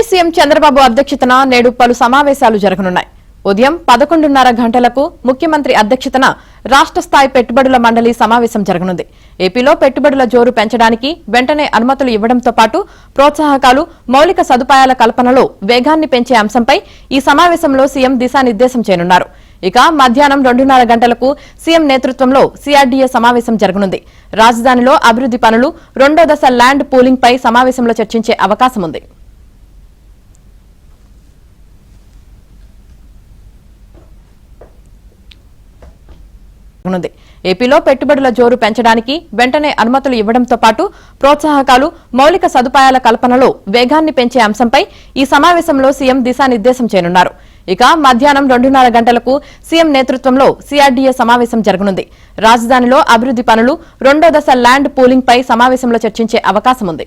AP CM Chandrababu అధ్యక్షతన నేడు పలు సమావేశాలు జరగనున్నాయి. ఉదయం 11:30 గంటలకు ముఖ్యమంత్రి అధ్యక్షతన రాష్ట్ర స్థాయి పెట్టుబడుల మండలి సమావేశం జరగనుంది. ఏపీలో పెట్టుబడుల జోరు పెంచడానికి వెంటనే అనుమతులు ఇవ్వడంతో పాటు ప్రోత్సాహకాలు, మౌలిక సదుపాయాల కల్పనలో వేగాన్ని పెంచే అంశంపై ఈ సమావేశంలో సీఎం దిశానిర్దేశం చేయనున్నారు. ఇక మధ్యాహ్నం 2:30 గంటలకు సీఎం నేతృత్వంలో సిఆర్డీఏ సమావేశం జరగనుంది. రాజధానిలో అభివృద్ది పనులు, రెండో దశ ల్యాండ్ పూలింగ్ పై సమావేశంలో చర్చించే అవకాశం ఉంది. ఏపీలో పెట్టుబడుల జోరు పెంచడానికి వెంటనే అనుమతులు ఇవ్వడంతో పాటు ప్రోత్సాహకాలు, మౌలిక సదుపాయాల కల్పనలో వేగాన్ని పెంచే అంశంపై ఈ సమావేశంలో సీఎం దిశానిర్దేశం చేయనున్నారు. ఇక మధ్యాహ్నం 2:30 గంటలకు సీఎం నేతృత్వంలో సిఆర్డీఏ సమావేశం జరగనుంది. రాజధానిలో అభివృద్ది పనులు, రెండో దశ ల్యాండ్ పూలింగ్ పై సమావేశంలో చర్చించే అవకాశం ఉంది.